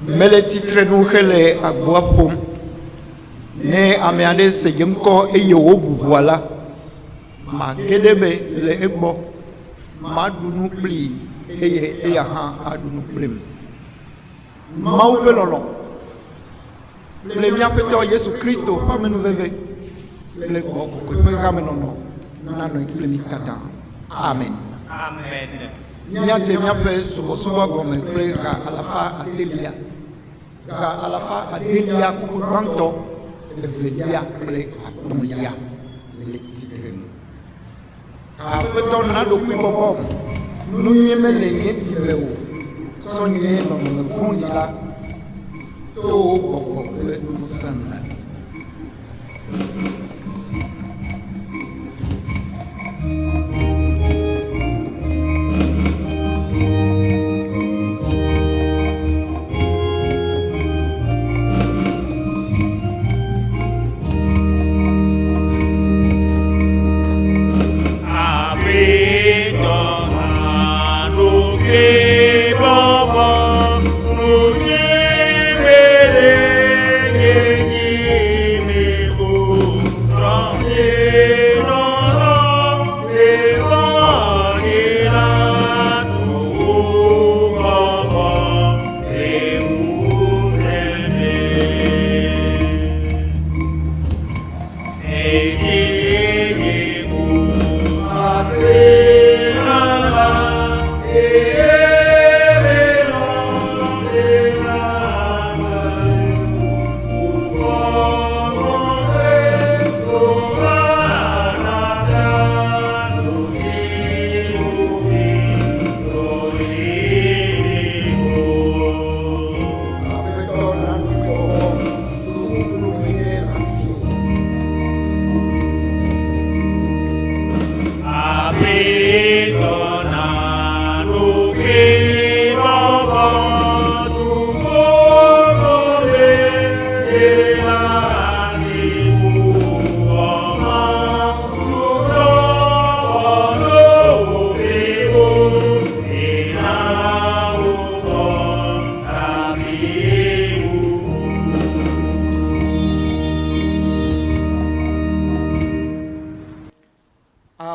mele titre nu hele agboa pom ne ame aɖe se dze ŋkɔ eye wo bubua la ma ge ɖe me le egbɔ ma ɖu nu kpli eye eya hã aɖu nu kplim. Mawu ƒe lɔlɔ kple míaƒe Aƒetɔ Yesu Kristo ƒe amenuveve kple gbɔgbɔ kɔkɔe ƒe hamenɔnɔ nanɔ kple mi katã. Amen. Amen. Míadze míaƒe subɔsubɔ gɔme kple ha alafa adelia. Ha alafa adelia kuku gbãtɔ, evelia kple atɔ̃lia le tsitre nu. Aƒetɔ na ɖokui bɔbɔ nu nyuie mele nye ti me o, tsɔ nye nɔnɔme vɔ̃ɖi la to gbɔgbɔ ƒe ŋusẽ me.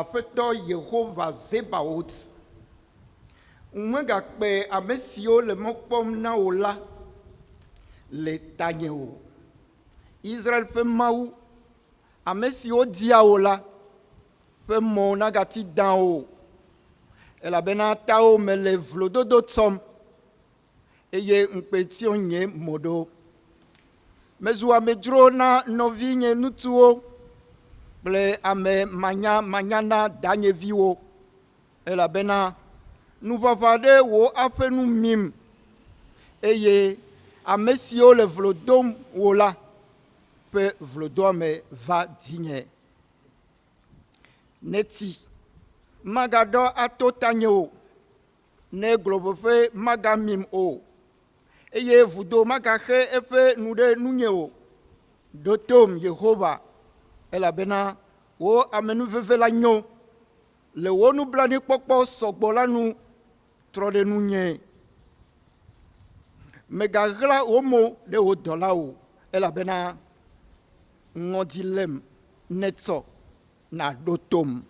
Aƒetɔ Yehova Zebaot, megakpe ame siwo le mɔ kpɔm na wò la le tanye o. Israel ƒe Mawu, ame siwo dia wò la ƒe mɔ nagati dã o, elabena tawo mele vlododo tsɔm eye ŋukpetio nye mo ɖo. Mezu amedzro na nɔvi nye ŋutsuwo kple ame manya na danyeviwo, elabena nuʋaʋã ɖe wò aƒe nu mim eye ame siwo le vlo dom wò la ƒe vlodoame va dinye. Neti magaɖɔ ato tanye o, ne globoƒe magamim o, eye vudo magaxe eƒe nu ɖe nunye o. Ɖo tom Yehova, elabena wo amenuveve la nyo, le wo nublanuikpɔkpɔ sɔgbɔ la nu trɔ ɖe nunye. Megaɣla wo mo ɖe wo dɔlawo, elabena ŋɔdzi lém netsɔ na ɖo tom.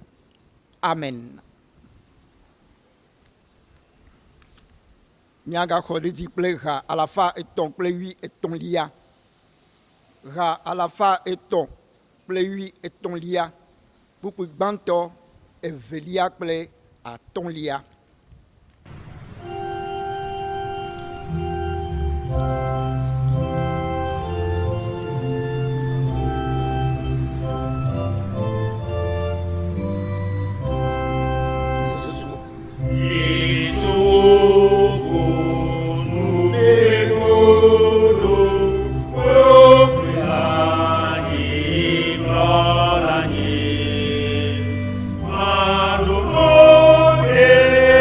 Amen. Míagaxɔ ɖe dzi kple ha alafa etɔ̃ kple wuietɔ̃lia. Ha alafa etɔ̃ kple wuietɔ̃lia, kpukpui gbãtɔ, evelia kple atɔ̃lia. Yeah.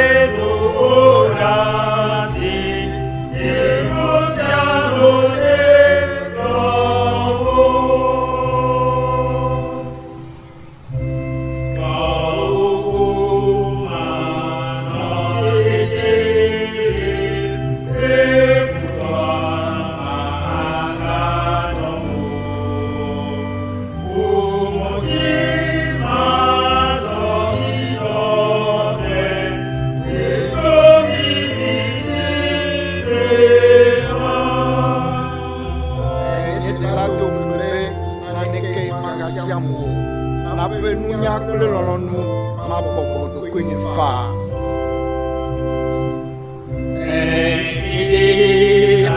ƒe nunya kple lɔlɔ̃nu mabɔbɔ ɖokui nye faa.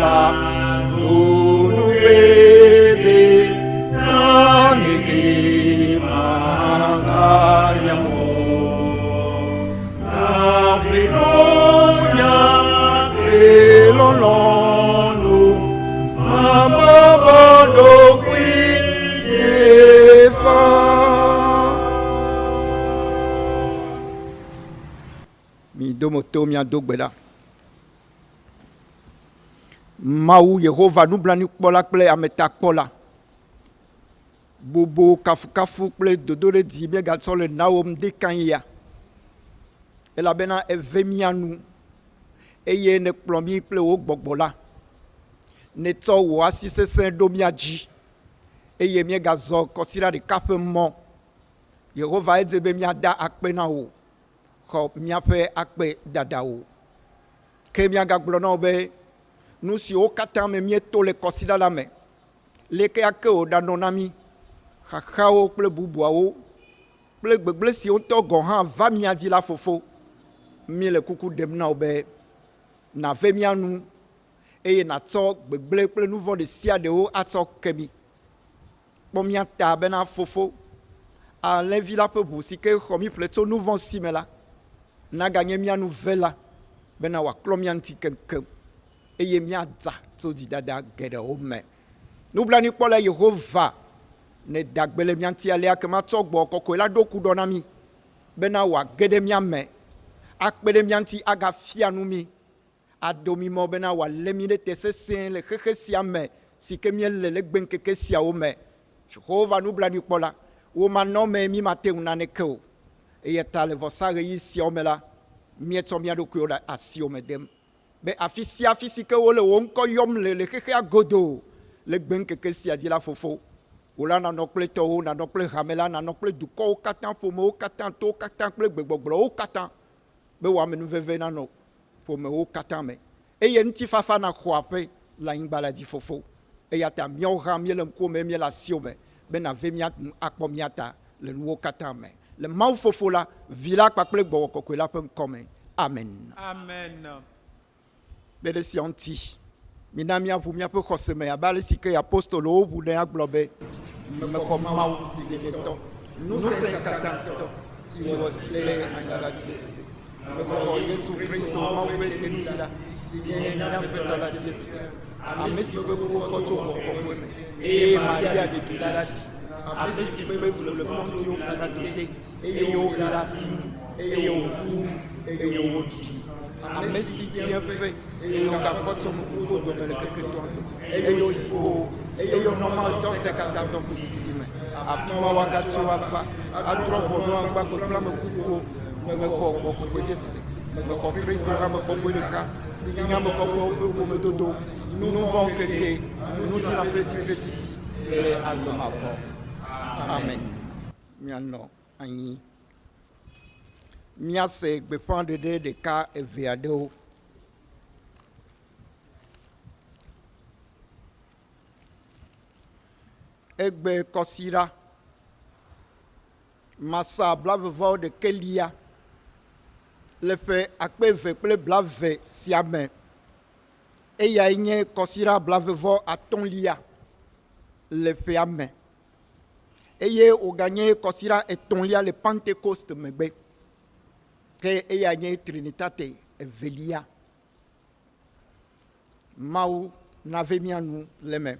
La nunu bebe nanike mangayamo na pinonya elolonu mababado kwiyefa. Mi domoto mi adogbeda. Mawu Yehova nublani kpɔla kple ameta kpɔla. Bobo kafukafu kple dodo ɖe dzi míegatsɔ le nawom de kanya. Elabena eve mía nu eye ne kplɔ mí kple wo gbɔgbɔ la. Ne tsɔ wò asi sesẽ ɖo mía dzi eye míegazɔ kɔsiɖa ɖeka ƒe mɔ. Yehova edze be míada akpe na wo xɔ míaƒe akpe dadawo. Ke míagagblɔ na wo be nu siwo katã me mieto le kɔsiɖa la me, leke ake wòɖanɔ na mí, xaxawo kple bubuawo kple gbegblẽ siwo ŋutɔ gɔ̃ hã va mía dzi la fofo, mí le kuku ɖem na wo be nàve mía nu eye nàtsɔ gbegblẽ kple nu vɔ̃ ɖe sia ɖewo atsɔ ke mí. Kpɔ mía ta bena fofo, alẽvi la ƒe ʋu si ke xɔ mí ƒle tso nu vɔ̃ si me la, naganye mía nu ve la bena wòaklɔ mía ŋuti keŋkeŋ. Eye míadza tso dzidada geɖewo me. Nublanuikpɔla Yehova ne dagbe le mía ŋuti alea ke matsɔ gbɔ kɔkɔe la ɖo kuɖɔ na mí bena wòage ɖe mía me, akpe ɖe mía ŋuti agafia nu mí, ado mí mɔ bena wòalé mí ɖe te sesẽ le xexe sia me si ke míele le gbeŋkeke siawo me. Yehova nublanuikpɔla, wo manɔme mí mate ŋu naneke o. Eya ta le vɔsaɣeyiɣi siawo me la, míetsɔ mía ɖokuiwo ɖe asiwo me dem. Be afi sia afi si ke wole wo ŋkɔ yɔm le xexea godo le gbeŋkeke sia dzi la fofo. Wòla nanɔ kple tɔwo, nanɔ kple hamela, nanɔ kple dukɔwo katã, ƒomewo katã, towo katã kple gbegbɔgblɔwo katã. Be wò amenuveve nanɔ ƒomewo katã me. Eye ŋutifafa naxɔ aƒe le anyigba la dzi fofo. Eya ta míawo hã míele ŋkuwome, míele asiwo me be nàve akpɔ mía ta le nuwo katã me. Le Mawu fofo la, Vi la kpakple Gbɔgbɔ Kɔkɔe la ƒe ŋkɔ me. Amen. Amen. Be ɖe sia ŋuti, mina míaʋu míaƒe xɔse me abe ale si ke apostolowo ʋu ɖe agblɔ be mexɔ Mawu zizidetɔ, ŋusẽ katãtɔ si wɔ dzi kple anyigba dzi sese. Mexɔ Yesu Kristo Mawu ƒe ɖevi la si nye míaƒe Tɔ la dzi sese. Ame si ƒe ƒuƒo fɔ tso Gbɔgbɔ Kɔkɔe me eye Maria ɖetugbi la dzi. Ame si ƒe ʋu le mɔ ŋuti wokuna tote eye wohe ɖe asi ŋu eye wòku eye woɖii. Ame si tiẽ ƒe eye wògafɔ tso nukuwo dome le keketɔa me eye wòdzi wo eye wònɔ Mawutɔ se katã dɔ ƒe sisi me. Afi ma woagatso ava adrɔ ʋɔnu agbagbe kple ame kukuwo. Mexɔ Gbɔgbɔ Kɔkɔe sese, mexɔ Kristo ƒe ame kɔkɔe ɖeka si nye ame kɔkɔewo ƒe ƒomedodo, nu vɔ̃ keke, ŋutilã ƒe titretiti kple agbemavɔ. Amen. Míanɔ anyi. Míase gbeƒãɖeɖe ɖeka eve aɖewo. Egbe kɔsiɖa Masa blavevɔ ɖekelia le ƒe akpe eve kple blave sia me. Eyae nye kɔsiɖa blavevɔ atɔ̃lia le ƒea me. Eye wòganye kɔsiɖa etɔ̃lia le Pentecost megbe. Ke eya nye Trinitate evelia. Mawu nave mía nu le me.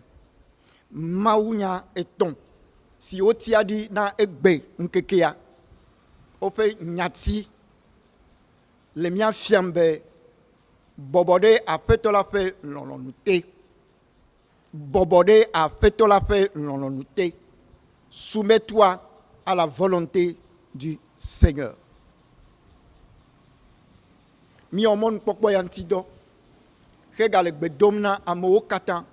Mawu nya etɔ̃ si wotia ɖi na egbe ŋkekea. Woƒe nyati le mía fiam be bɔbɔ ɖe Aƒetɔ la ƒe lɔlɔ̃nu te. Bɔbɔ ɖe Aƒetɔ la ƒe lɔlɔ̃nu te. Soumets-toi à la volonté du Seigneur. Mi wɔ mɔnukpɔkpɔ ya ŋuti dɔ hega le gbe dom na amewo katã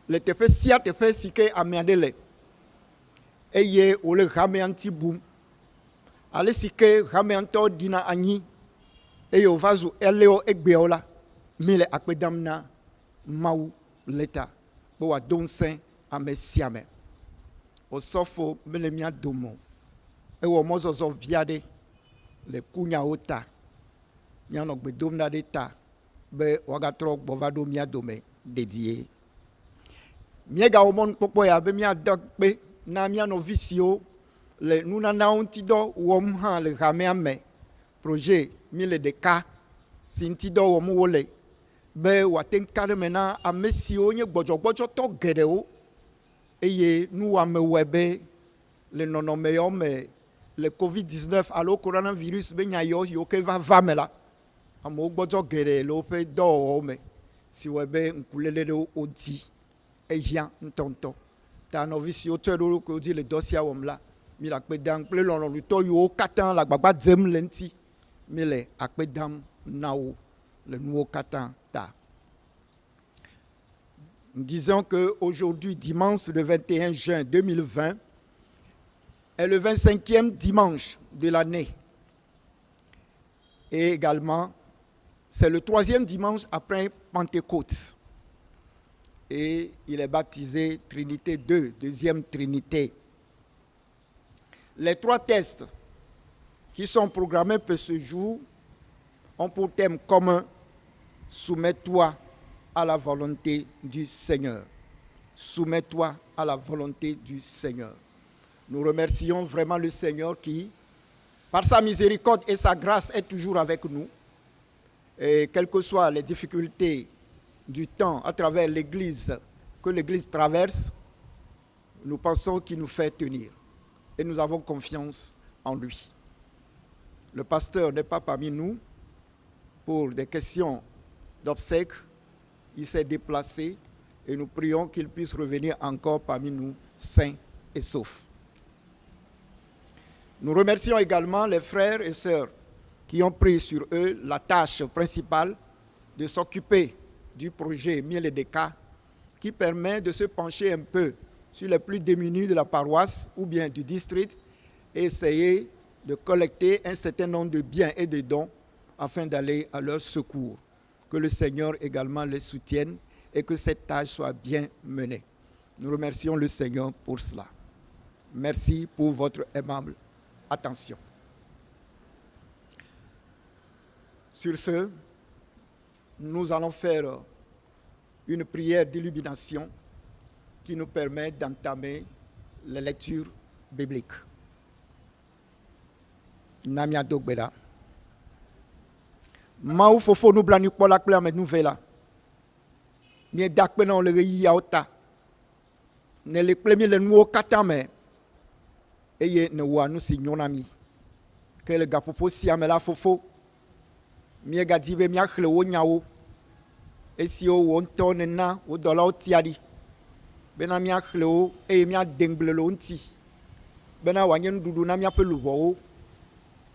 le teƒe sia teƒe si ke ame aɖe le eye wòle hamea ŋuti bum ale si ke hamea ŋutɔ ɖina anyi eye wòva zu eléwo egbeawo la, mi le akpe dam na Mawu le ta be wòado ŋusẽ ame sia me. Osɔfo mele mía dome o. ewɔ mɔzɔzɔ vi aɖe le kunyawo ta. Míanɔ gbe dom ɖa ɖe ta be woagatrɔ gbɔ va ɖo mía dome dedie. Míegawɔ mɔnukpɔkpɔ ya be míada kpe na mía nɔvi siwo le nunanawo ŋutidɔ wɔm hã le hamea me. Projet mi le ɖeka si ŋutidɔ wɔm wole be wòate ŋu ka ɖe me na ame siwo nye gbɔdzɔgbɔdzɔtɔ geɖewo eye nuwɔame wɔe be le nɔnɔme yawo me le COVID-19 alo coronavirus be nya yiwo ke va me la, amewo gbɔdzɔ geɖe le woƒe dɔwɔwɔwo me si wɔe be ŋkuléle ɖe wo dzi ehiã ŋutɔŋutɔ. Ta nɔvi siwo tsɔe ɖo ɖokuiwo dzi le dɔ sia wɔm la, mi le akpe dam kple lɔlɔ̃tɔ yiwo katã le agbagba dzem le ŋuti, mi le akpe dam na wo le nuwo katã ta. Nous disons qu'aujourd'hui, dimanche le 21 juin 2020, est le 25e dimanche de l'année. Et également, c'est le 3e dimanche après Pentecôte. Et il est baptisé Trinité 2, deuxième Trinité. Les 3 tests qui sont programmés pour ce jour ont pour thème commun « Soumets-toi à la volonté du Seigneur ». Soumets-toi à la volonté du Seigneur. Nous remercions vraiment le Seigneur qui, par sa miséricorde et sa grâce, est toujours avec nous. Et quelles que soient les difficultés du temps à travers l'Église, que l'Église traverse, nous pensons qu'il nous fait tenir. Et nous avons confiance en lui. Le pasteur n'est pas parmi nous pour des questions d'obsèques. Il s'est déplacé et nous prions qu'il puisse revenir encore parmi nous sains et saufs. Nous remercions également les frères et sœurs qui ont pris sur eux la tâche principale de s'occuper du projet Miel et Deka, qui permet de se pencher un peu sur les plus démunis de la paroisse ou bien du district et essayer de collecter un certain nombre de biens et de dons afin d'aller à leur secours. Que le Seigneur également les soutienne et que cette tâche soit bien menée. Nous remercions le Seigneur pour cela. Merci pour votre aimable attention. Sur ce, nous allons faire une prière d'illumination qui nous permet d'entamer les lectures bibliques. Namia Dogbeda. Maou fofo nous blani kpola kple ame nouvela. Mie dakpe na le yi yaota. Ne le kple mi le nuwo katã me. Eye ne wa nu si nyona mi. Ke le gaƒoƒo sia me la fofo. Mie gadi be mia xle wo nyawo. Esio wo ŋutɔ nena wo dɔlawo tia ɖi. Bena mia xle wo eye mia dengble le wo ŋuti. Bena wòanye nuɖuɖu na miaƒe luʋɔwo.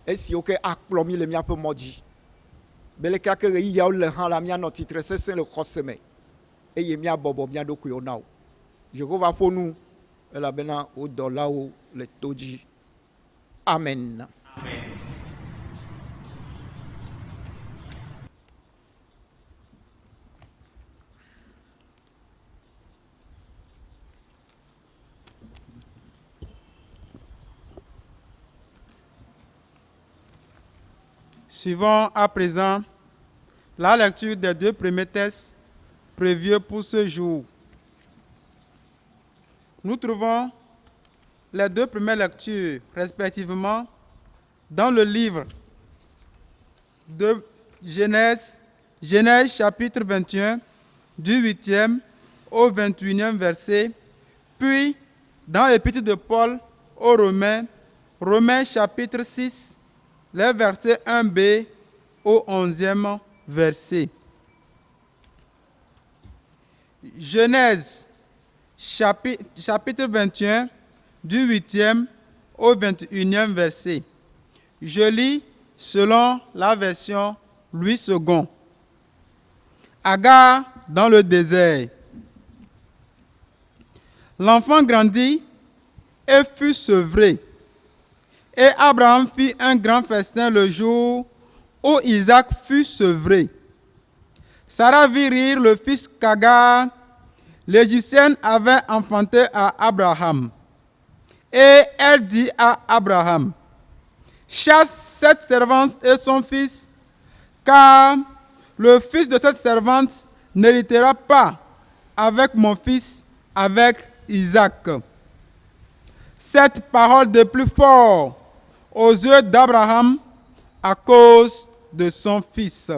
Esio ke akplɔ mi le miaƒe mɔ dzi. Beleka ke ɣeyiɣiawo le hã la mianɔ tsitre sesẽ le xɔse me eye miabɔbɔ mia ɖokuiwo na wo. Jehova ƒo nu elabena wo dɔlawo le to dzi. Amen. Amen. Suivons à présent la lecture des 2 premiers textes prévus pour ce jour. Nous trouvons les 2 premières lectures respectivement dans le livre de Genèse, Genèse chapitre 21, du 8e au 21e verset, puis dans l'épître de Paul aux Romains, Romains chapitre 6, les versets 1b au 11e verset. Genèse chapitre 21, du 8e au 21e verset. Je lis selon la version Louis II. Agar dans le désert. L'enfant grandit et fut sevré. Et Abraham fit un grand festin le jour où Isaac fut sevré. Sarah vit rire le fils qu'Agar, l'Égyptienne, avait enfanté à Abraham. Et elle dit à Abraham, chasse cette servante et son fils, car le fils de cette servante n'héritera pas avec mon fils, avec Isaac. Cette parole de plus fort aux yeux d'Abraham à cause de son fils.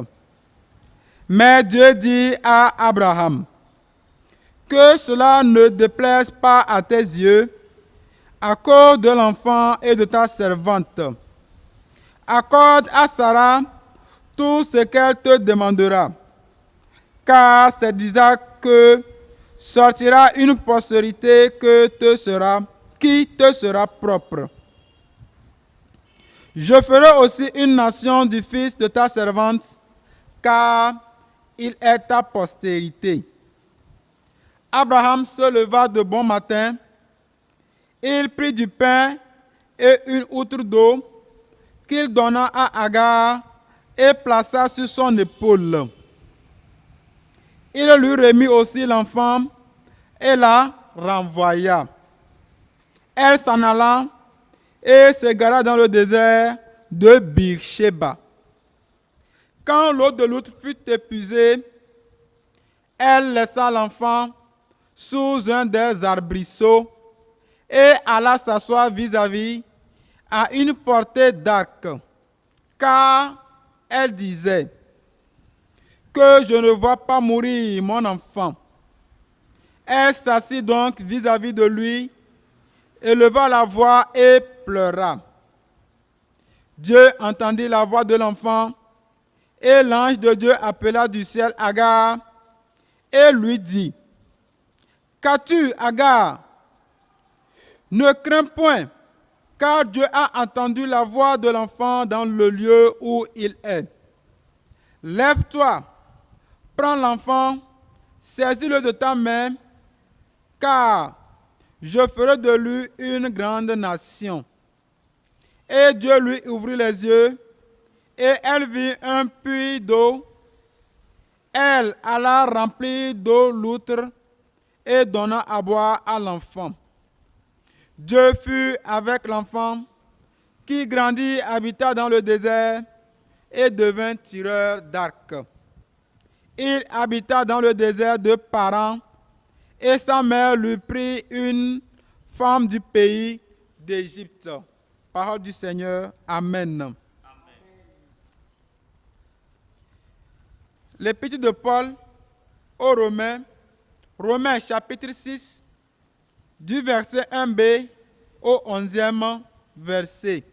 Mais Dieu dit à Abraham, que cela ne déplaise pas à tes yeux à cause de l'enfant et de ta servante. Accorde à Sarah tout ce qu'elle te demandera, car c'est d'Isaac que sortira une postérité qui te sera propre. Je ferai aussi une nation du fils de ta servante, car il est ta postérité. Abraham se leva de bon matin, il prit du pain et une outre d'eau qu'il donna à Agar et plaça sur son épaule. Il lui remit aussi l'enfant et la renvoya. Elle s'en alla et s'égara dans le désert de Beersheba. Quand l'eau de l'outre fut épuisée, elle laissa l'enfant sous un des arbrisseaux et alla s'asseoir vis-à-vis à une portée d'arc, car elle disait que je ne vois pas mourir mon enfant. Elle s'assit donc vis-à-vis de lui, éleva la voix et pleura. Dieu entendit la voix de l'enfant, et l'ange de Dieu appela du ciel Agar et lui dit, qu'as-tu, Agar? Ne crains point, car Dieu a entendu la voix de l'enfant dans le lieu où il est. Lève-toi, prends l'enfant, saisis-le de ta main, car je ferai de lui une grande nation. Et Dieu lui ouvrit les yeux, et elle vit un puits d'eau. Elle alla remplir d'eau l'outre et donna à boire à l'enfant. Dieu fut avec l'enfant, qui grandit, habita dans le désert et devint tireur d'arc. Il habita dans le désert de Paran, et sa mère lui prit une femme du pays d'Égypte. Parole du Seigneur. Amen. L'épître de Paul aux Romains, Romains chapitre 6, du verset 1b au 11e verset.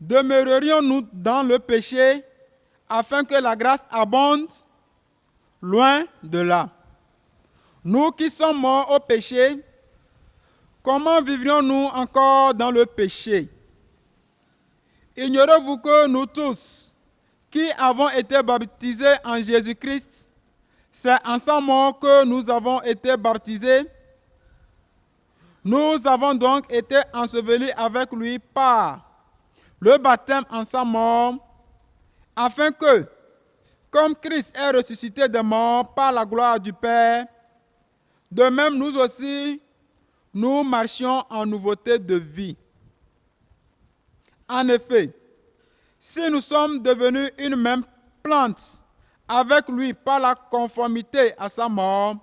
Demeurerions-nous dans le péché afin que la grâce abonde? Loin de là. Nous qui sommes morts au péché, comment vivrions-nous encore dans le péché? Ignorez-vous que nous tous, qui avons été baptisés en Jésus-Christ, c'est en sa mort que nous avons été baptisés? Nous avons donc été ensevelis avec lui par le baptême en sa mort, afin que, comme Christ est ressuscité des morts par la gloire du Père, de même nous aussi, nous marchions en nouveauté de vie. En effet, si nous sommes devenus une même plante avec lui par la conformité à sa mort,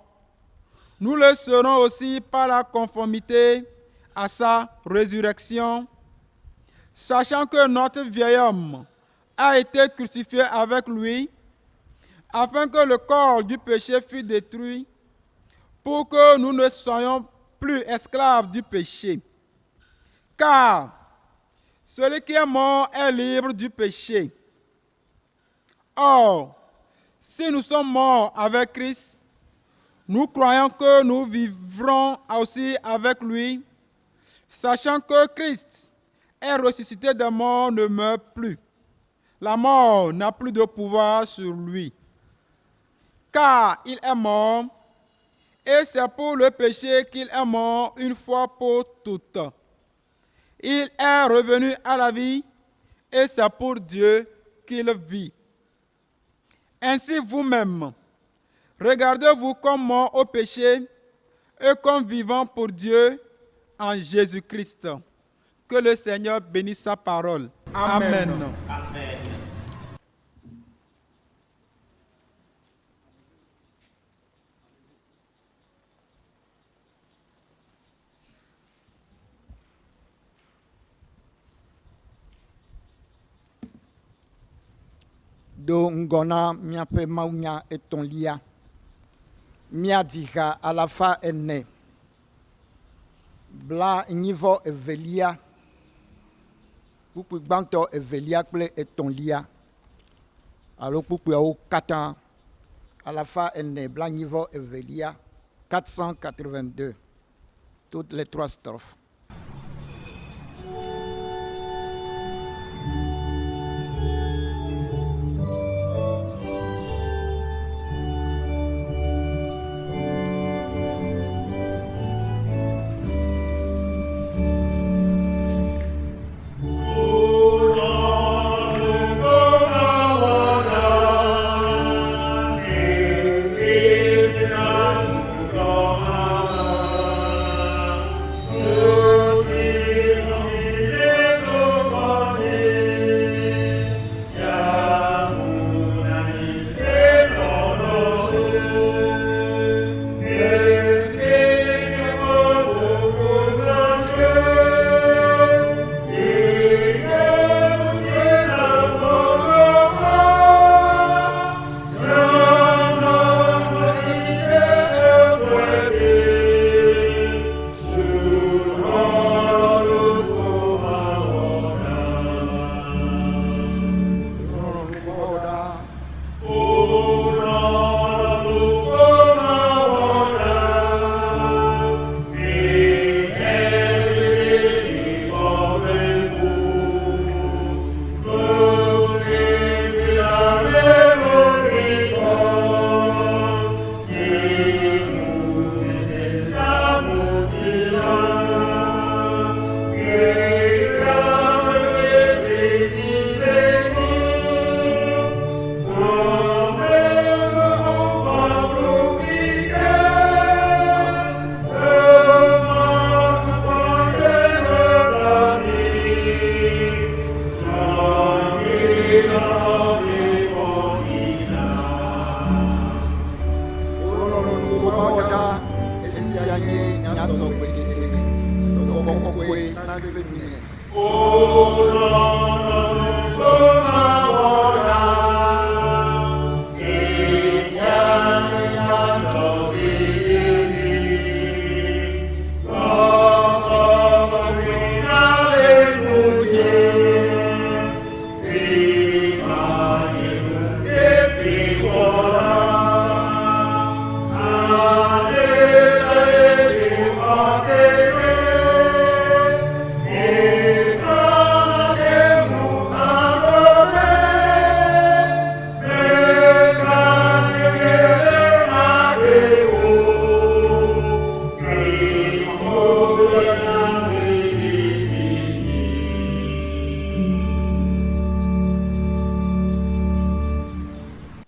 nous le serons aussi par la conformité à sa résurrection, sachant que notre vieil homme a été crucifié avec lui, afin que le corps du péché fût détruit, pour que nous ne soyons plus esclaves du péché. Car celui qui est mort est libre du péché. Or, si nous sommes morts avec Christ, nous croyons que nous vivrons aussi avec lui, sachant que Christ est ressuscité des morts, ne meurt plus. La mort n'a plus de pouvoir sur lui. Car il est mort, et c'est pour le péché qu'il est mort une fois pour toutes. Il est revenu à la vie, et c'est pour Dieu qu'il vit. Ainsi vous-même, Regardez-vous comme morts au péché et comme vivants pour Dieu en Jésus-Christ. Que le Seigneur bénisse sa parole. Amen. Do ngona miaƒe mawunya etɔ̃lia míadi ha alafa ene bla nyivɔ evelia kpukpui gbãtɔ evelia kple etɔ̃lia alo kpukpuiawo katã alafa ene bla nyivɔ evelia 482 toutes les trois strophes.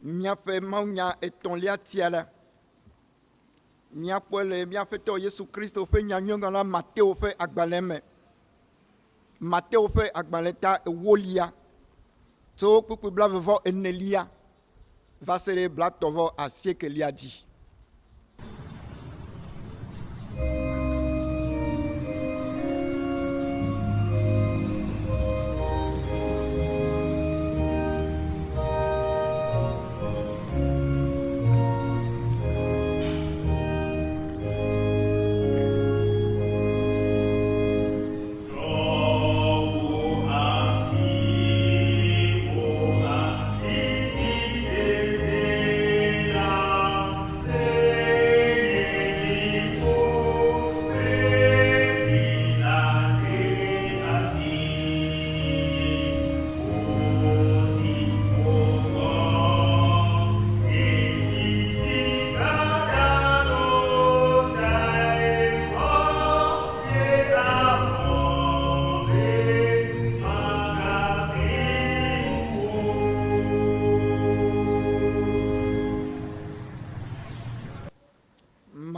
Miaƒe mawunya etɔ̃lia tia la míakpɔe le míaƒe tɔ Yesu Kristo ƒe nyanyɔŋlɔ la Mateo ƒe agbalẽ me. Mateo ƒe agbalẽ ta ewolia tso kpukpui blaeve enelia va se ɖe blatɔvɔ asiekelia dzi. Si, si, si, si, si,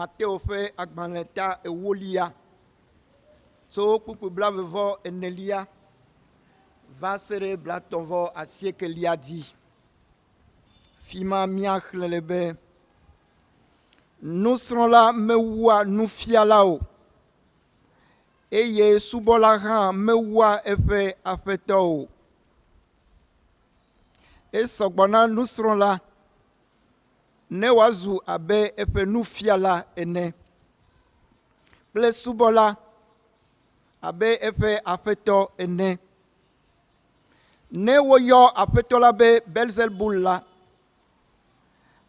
Matteo ƒe agbalẽta ewolia tso kpukpu blaeve enelia va se ɖe blatɔ̃ asiekelia dzi. Fi ma míaxlẽ le be nusrɔ̃la mewua nufiala o eye subɔla hã mewua eƒe aƒetɔ o. Esɔgbɔ na nusrɔ̃la ne wòazu abe eƒe nufiala ene kple subɔla abe eƒe aƒetɔ ene. Ne woyɔ aƒetɔ la be Belzebul la,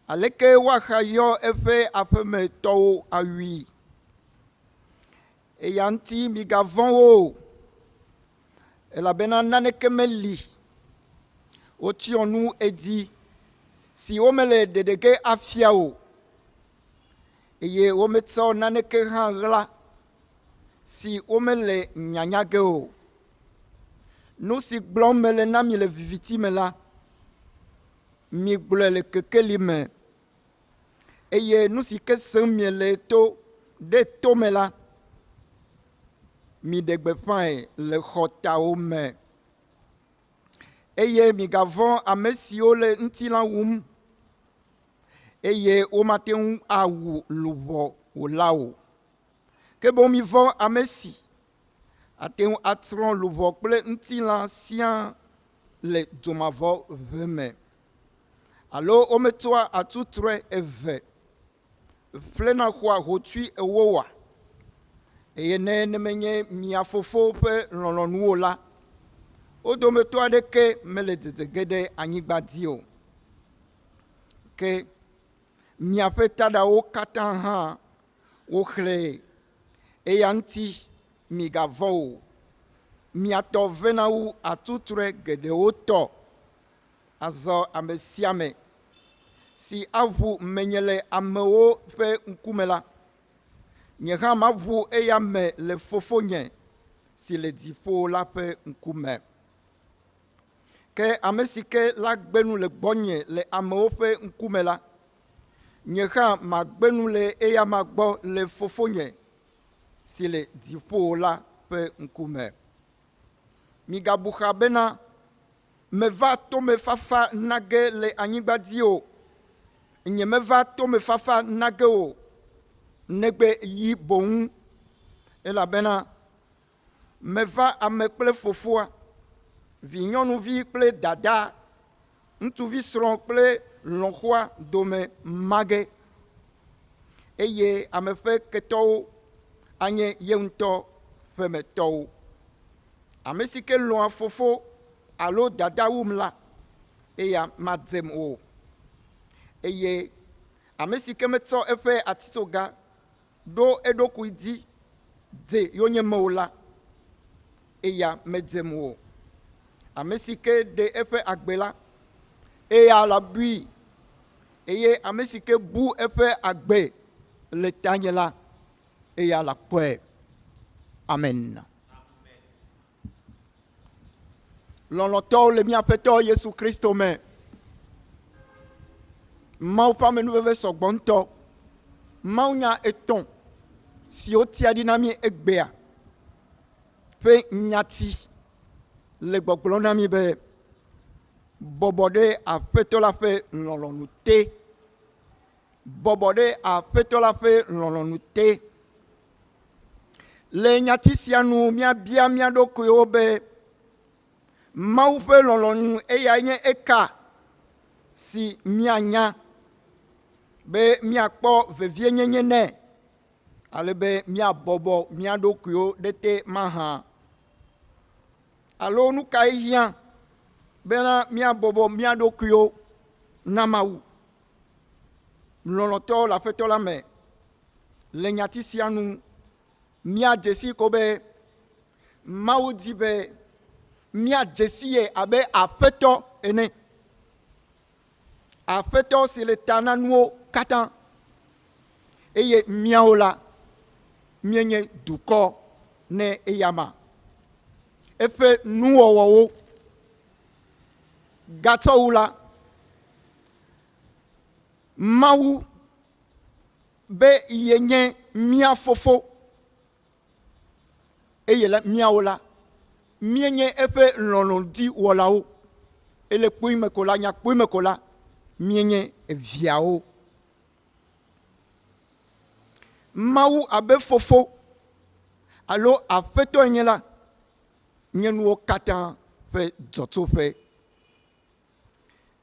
aleke woaxayɔ eƒe aƒemetɔwo awui? Eya ŋuti migavɔ̃ wo, elabena naneke meli wotsyɔ nu edzi si womele ɖeɖeke afia o, eye wometsɔ naneke hã ɣla si womele nyanya ge o. Nu si gblɔm mele na mi le viviti me la, migblɔe le kekeli me, eye nu si ke sem miele ɖe to me la, miɖe gbeƒãe le xɔtawo me, eye migavɔ̃ ame siwo le ŋutilã wum, eye womate ŋu awu luʋɔ wòla o. Ke boŋ mivɔ̃ ame si ate ŋu atrɔ luʋɔ kple ŋutilã siaa le dzomavɔ ʋe me, alo wometoa atutrɔe eve ƒlena xɔa hotsui ewoa, eye ne menye mia fofo ƒe lɔlɔ̃nuwo la, wo dometɔ aɖeke mele dzedze ge ɖe anyigba dzi o. Ke miaƒe taɖawo katã hã woxlẽe, eya ŋuti migavɔ̃ o. Miatɔ vena wu atutrɔe geɖewo tɔ. Azɔ ame sia ame si aʋu menye le amewo ƒe ŋkume la, nye hã maʋu eya me le fofonye si le dziƒo la ƒe ŋkume. Ke ame si ke la gbenu le gbɔnye le amewo ƒe ŋkume la, nye hã magbenu le eya ma gbɔ le fofonye si le dziƒo la ƒe ŋkume. Migabu xa bena meva tomefafa nage le anyigba dzi o, nye meva tomefafa nage o, negbe yi boŋ, elabena meva ame kple fofoa, vinyɔnuvi kple dada, ŋutsuvi srɔ̃ kple lɔ̃xoa dome mage, eye ame ƒe ketɔwo anye ye ŋutɔ ƒemetɔwo. Ame si ke lɔ̃a fofo alo dada wum la, eya madzem o, eye ame si ke metsɔ eƒe atitsoga ɖo eɖokui dzi dze yonyeme la, eya medzem o. Ame si ke ɖe eƒe agbe la, eya la bui, eye ame si ke bu eƒe agbe le tanye la, eya la kpɔe. Amen. Lɔlɔ̃tɔwo le mía Aƒetɔ Yesu Kristo me, Mawu ƒe amenuveve sɔgbɔ ŋutɔ, mawunya etɔ̃ siwo tia ɖi na mí egbea ƒe nyati le gbɔgblɔm na mí be bɔbɔ ɖe Aƒetɔ la ƒe lɔlɔ̃nu te, bɔbɔ ɖe Aƒetɔ la ƒe lɔlɔ̃nu te. Le nyati sia nu míabia mía ɖokuiwo be Mawu ƒe lɔlɔ̃nu eya nye eka si míanya be míakpɔ vevienyenye nɛ, ale be míabɔbɔ mía ɖokuiwo ɖe te mahã. Alo nu kae hiã bena míabɔbɔ mía ɖokuiwo na Mawu? Lɔlɔ̃tɔwo le Aƒetɔ la me, le nyati sia nu míadze si ko be Mawu di be míadze si ye abe Aƒetɔ ene. Aƒetɔ si le ta na nuwo katã, eye míawo la, míenye dukɔ ne eyama. Eƒe nuwɔwɔwo gatsɔwu la, Mawu be yenye mia fofo eyela miawo la mienye efe lɔlɔdi wɔlawo ele kpui me ko la nya kpui me ko la mienye eviawo Mawu abe fofo alo afeto enye la nye nuwo katã ƒe dzɔtsoƒe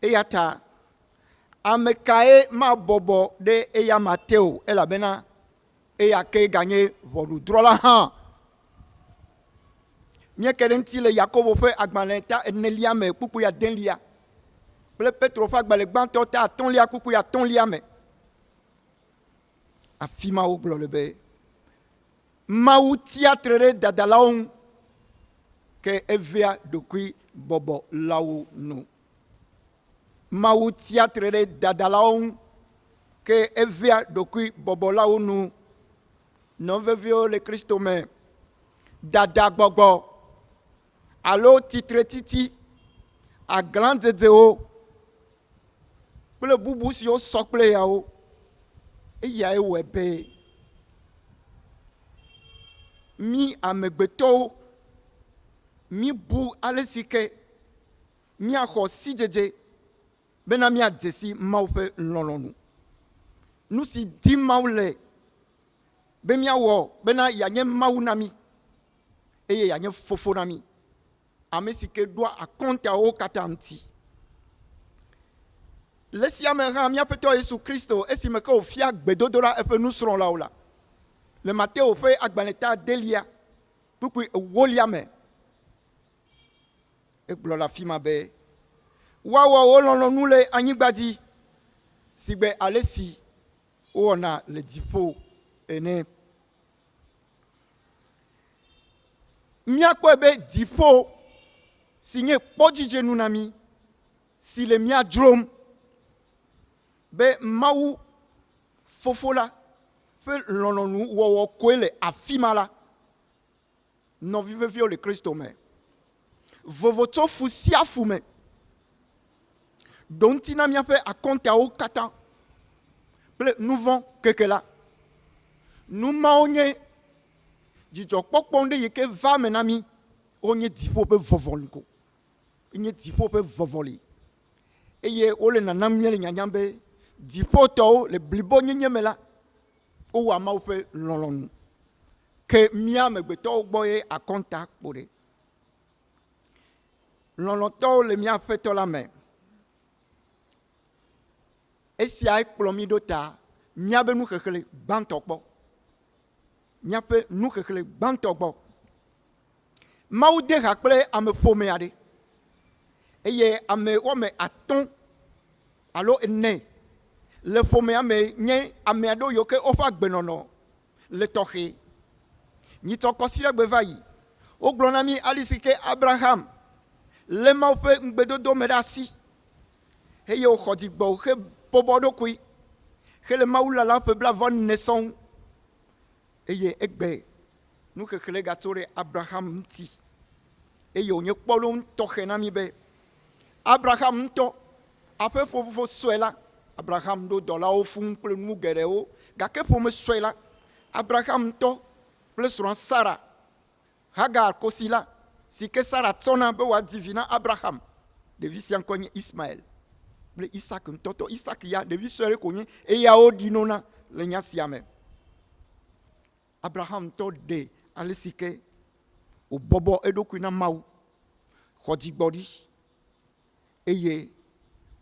eya ta ame kae ma bɔbɔ ɖe eya ma te o elabena eya ke ganye ʋɔnudrɔ̃la hã míeke ɖe ŋuti le Yakobo ƒe agbalẽ ta enelia me kpukpu ya delia kple Petro ƒe agbalẽ gbãtɔ ta atɔ̃lia kpukpu ya atɔ̃lia me afi ma wogblɔ le be Mawu tiatre ɖe dadalawo ŋu ke evea ɖokui bɔbɔlawo nu Mawu tiatre ɖe dadalawo ŋu ke evea ɖokui bɔbɔlawo nu nɔveviwo le Kristo me dadagbɔgbɔ alo titretiti aglãdzedzewo kple bubu siwo sɔ kple yawo eyae wɔe be mi amegbetɔwo mi bu ale si ke miaxɔ sidzedze bena miadze si Mawu ƒe lɔlɔ̃nu nu si dim Mawu le be miawɔ bena yeanye Mawu na mi eye yeanye fofo na mi ame si ke ɖoa akɔntawo katã ŋuti le sia me hã míaƒetɔ Yesu Kristo esime ke wòfia gbedodoɖa eƒe nusrɔ̃lawo la le Mateo ƒe agbalẽ ta delia kpukpui ewolia me egblɔ le afi ma be woawɔ wo lɔlɔ̃nu le anyigba dzi si gbe ale si wowɔna le dziƒo ene míakpɔe be dziƒo si nye kpɔdzidzenu na mi si le mía dzrom be Mawu fofo la ƒe lɔlɔ̃nu wɔwɔ koe le afi ma la nɔvi veviwo le Kristo me vovo tso fu sia fu me ɖo ŋuti na míaƒe akɔntawo katã kple nu vɔ̃ keke la nu mawo nye dzidzɔkpɔkpɔ ɖe yi ke va me na mi wonye dziƒo ƒe vɔvɔli ko nye dziƒo ƒe vɔvɔli eye wole nanam mía le nyanyam be dziƒotɔwo le blibo nyenye me la wowɔa Mawu ƒe lɔlɔ̃nu ke mía amegbetɔwo gbɔ ye akɔnta kpo ɖe lɔlɔ̃tɔwo le mía Aƒetɔ la me esia kplɔ mi ɖo ta míabe nuxexlẽ gbãtɔ gbɔ míaƒe nuxexlẽ gbãtɔ gbɔ Mawu de ha kple ame ƒome aɖe eye ame wɔme atɔ̃ alo ene le ƒomea me nye ame aɖewo yiwo ke woƒe agbenɔnɔ le tɔxɛ nyitsɔ kɔsiɖegbe va yi wogblɔ na mi ali si ke Abraham le Mawu ƒe ŋugbedodo me ɖe asi eye wòxɔ dzigbɔ he bɔbɔ ɖokui hele Mawu lalam ƒe 24 sɔŋ eye egbe nuxexlẽ gatso ɖe Abraham ŋuti eye wònye kpɔɖonu tɔxɛ na mi be Abraham ŋutɔ aƒe ƒoƒo sɔe la Abraham ɖo dɔlawo fũu kple nu geɖewo gake ƒome sɔe la Abraham ŋutɔ kple srɔ̃a Sara Hagar kosi la si ke Sara tsɔna be wòadi vi na Abraham ɖevi sia ŋkɔ nye Ismael kple Isak ŋutɔtɔ Isak ya ɖevi sɔe ɖe ko nye eyawo ɖinona le nya sia me Abraham ŋutɔ ɖe ale si ke wòbɔbɔ eɖokui na Mawu xɔ dzigbɔɖi eye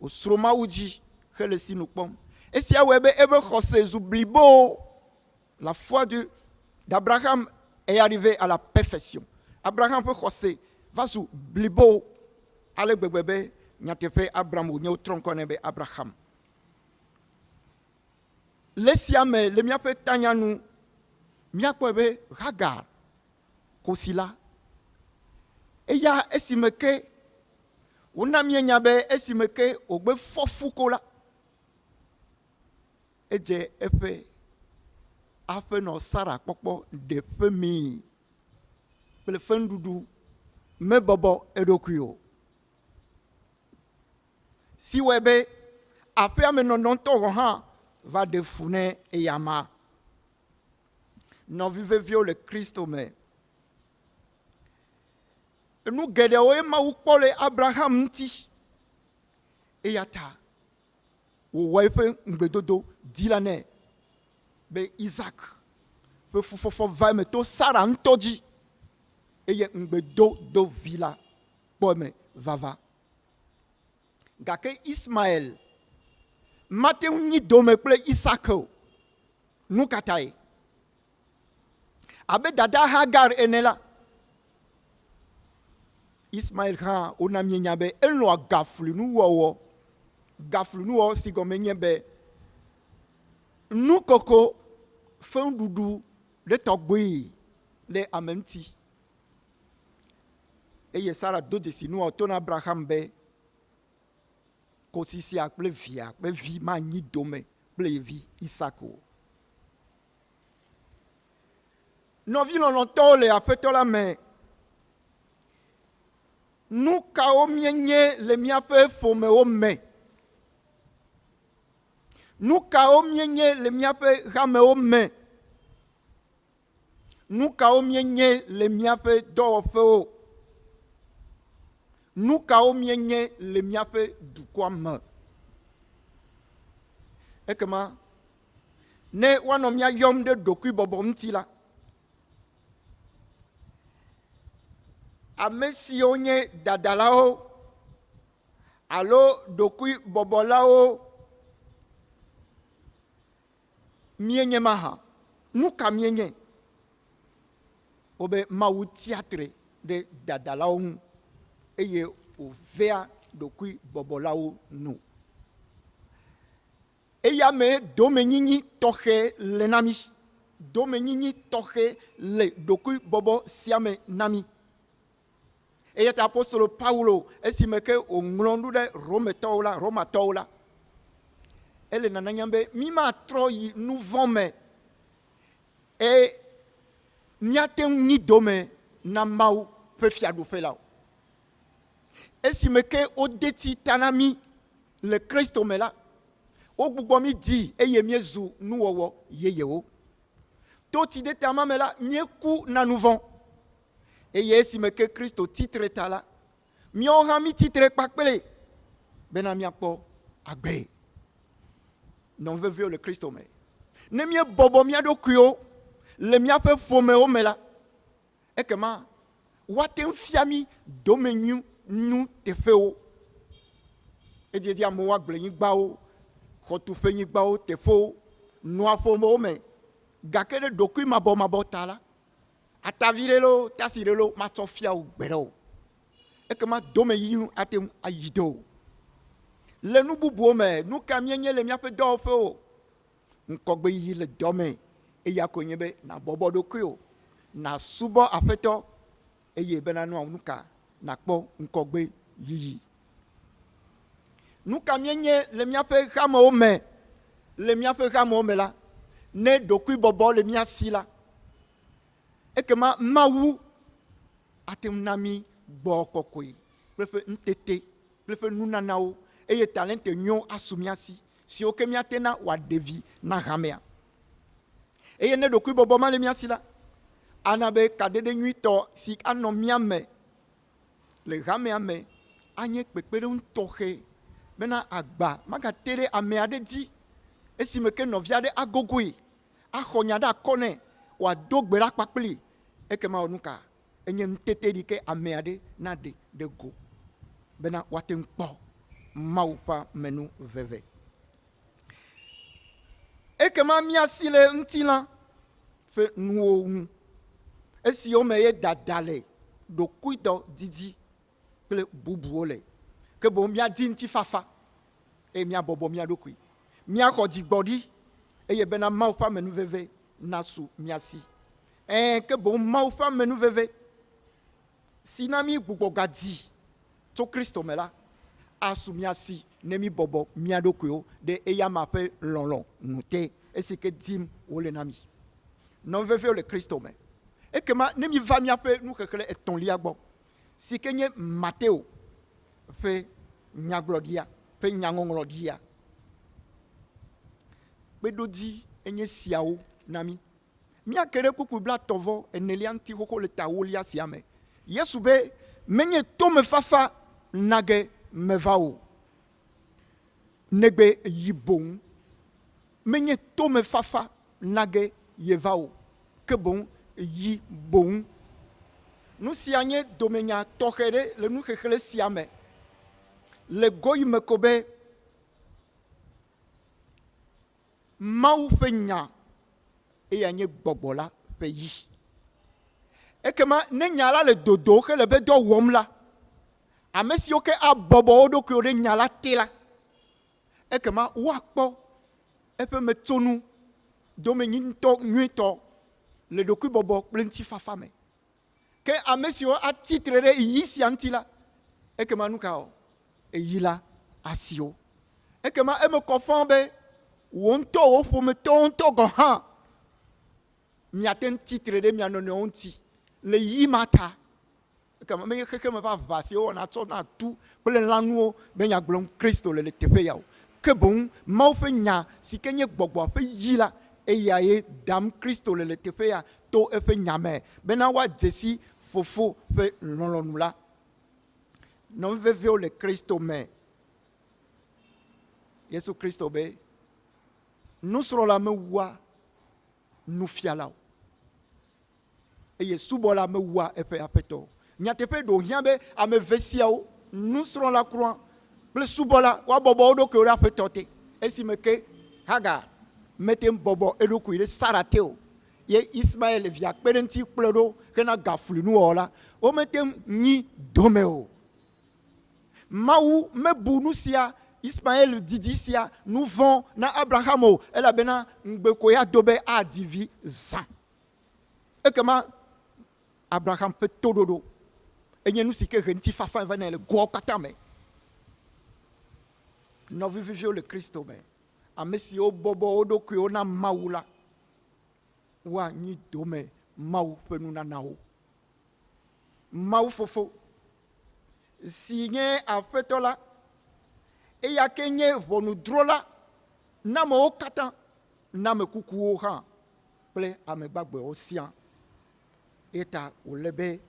wòsro Mawu dzi hele sinu kpɔm esia wɔe be ebe xɔse zu blibo la foi d'Abraham est arrivé à la perfection Abraham ƒe xɔse va zu blibo ale gbegbe be nyateƒe Abraham wònye wotrɔ ŋkɔ nɛ be Abraham le sia me le míaƒe tanyanu míakpɔe be Hagar kosi la eya esime ke wona míenya be esime ke wògbe fɔ fu ko la edze eƒe aƒenɔ Sara kpɔkpɔ ɖe ƒe mi kple feŋɖuɖu mebɔbɔ eɖokui o si wɔe be aƒea me nɔnɔtɔ gɔ̃ hã va défouner et yama. Non vivez le Christ me. Nous guédéo et maoukpole Abraham ti. Et yata. Ou waife ngbedodo dilane. Be Isaac. Pe fufofo va me to Sarah ntoji. Et ye ngbedo do villa. Pome vava. Gake Ismaël. Mate ni dome ple Isaac. Nou kataye. Abe dada Hagar enela. Ismaël kan onamie nyabe enlo gaflu nu wo. Gaflu nu wo si gome nyebe. Nou koko fun dudu de togboyi le amemti. Eye Sarah do desi nu ton Abraham be kosisi akple vi ma nyi dome ple vi Isako. Non vi longtemps le afeto la mais nous kao mienye le miafe fome o me. Nous kao mienye le miafe rame o me. Nous kao mienye le miafe do feo. Nous kao mienye le miafe du kwa me. Ekema ne wanomia yom de doku bobomti la. Amesi onye dadalao alo dokui bobolao mienye maha nuka mienye obe mawu théâtre de dadalao eye ovea dokui bobolao no eya me domenyinyi tohe le nami domenyinyi tohe le dokui bobo siame nami. Et cet apôtre Paulo, estime que au ngrondu de Roma tola. Elle nananyambe mima troi nous vome. Et miate ni dome na mau pe fiadu fela. Estime que au deti tanami le Christ omela. O gbomi di eye miezu nu wowo yeyewo. Toti de tamamela mieku na nouvon. Et yes, me que Christ au titre tala. Mio hami titre pakpele. Benamia po agbe. Non veut le Christ me. Ne mie bobo mia do kuyo. Le mia pe fome o mela. Et que ma. Watem fiami domenu nu te feo. Et dia mo agble ni bao. Khotu fe ni bao te fo. Noa fo mo me. Gake de doku mabo tala. Atavirelo, tasirelo, matofia ou bero. Et que ma dome yu atem ayido. Le nou boubou me, nou kamienye le miafe dofo. Nkogbe yi le dome. E ya konyebe na bobo do kuyo. Na subo afeto. E ye benano nuka. Na kpo nkogbe yi. Nou kamienye le miafe kamo me. Le miafe kamo me la. Ne dokui bobo le miasi la. Et que maou atem nami bokokoi prefe ntete prefe nunanao et ye talent nyon asumiasi si oke miatena wa devi na ramea et ye ne dokui boboma le miasi la anabe kadede nuito si anomiame le ramea me anye pepere untohe mena agba magatere ameade di et si meke noviade agogoi ahonyada kone wa dogbera kpakpli ekema onuka enye ntete dike ameade na de go bena waten kpo maufa menu veve ekema miasile ntila fe nuo esi o meye dadale do kuido didi ple bubuole ke bo mia dinti fafa e mia bobo mia dokui mia ko digbodi e ye bena maufa menu veve nasu miasi que bon maufa menu veve sinami gbugbo gadi to Christo mela asu miasi nemi bobo miadokuyo de eya mape lolon nute esi ke dim ole nami non veve le Christo me et que ma nemi va miape nous kekele eton liagbo si kenye Matteo fe nyaglodia fe nyangonglodia Bedodi enye siao nami. Mia kere kuku bla tovo enelianti koko le tawolia siame. Yesu be menye to me fafa nage mevao. Negbe yibon. Menye to me fafa nage yevao. Que bon yi bon. Nous sianye domenya tokere le nous kekele siame. Le goy me kobe mau fe nya e ya nye gbogbo la fe yi. E kema ne nya la le dodo ke le be do wom la. Ame si oke a bobo odo ke ore nya la te la. E kema wakpo e pe me tonu do me nyinto nyuito le doku bobo plenti fafa me. Ke ame si o a titrere yi si antila. E kema nou ka o e yi la asio. E kema e me kofan be wonto o fo me tonto go ha. Mi aten titre de mi anone onti. Le yi mata. Kama me keke me va vasi o na to na tu pele lanuo be nya glon Kristo le tepe ya o. Ke bon ma o fe nya si kenye gbogbo fe yi la e ya ye dam Kristo le tepe ya to e fe nya me. Be na wa jesi fofo fe lolonu la. Non veve o le Kristo me. Yesu Kristo be nous serons la mewa nous fiala. Et Yesu bola mewa e pe apeto. Nyatepe do hiambe a me vesiao nous serons la croix. Le subola wa bobo do ke ora petote. E si meke Hagar metem bobo e do ku ile sarateo. Ye Ismaël via perenti plero ke na gaflu nu ola. O metem ni domeo. Maou me bunusia Ismaël didisia nous vont na Abrahamo elle a bena ngbekoya dobe a divi zan. Et comment Abraham peut tododo. Et nous si que renti fafa va le gros katame. Nous vivons le Christ ben. A mesio bobo odo que on a maula. Wa ni dome mau penuna nao. Mau fofo. Si nye a fetola et ya kenye vonu drola na mo katan na me kuku o han ple ame gbagbe o sian eta o lebe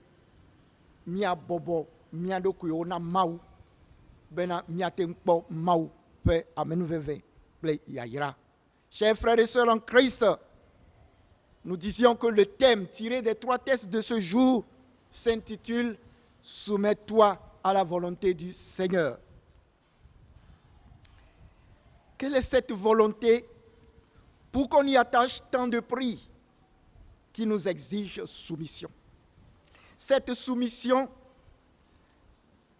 mia bobo mia doku o na mau bena mia tempo mau pe amenu veve ple yaira. Chers frères et sœurs en Christ, nous disions que le thème tiré des 3 textes de ce jour s'intitule Soumets-toi à la volonté du Seigneur. Quelle est cette volonté pour qu'on y attache tant de prix qui nous exige soumission? Cette soumission,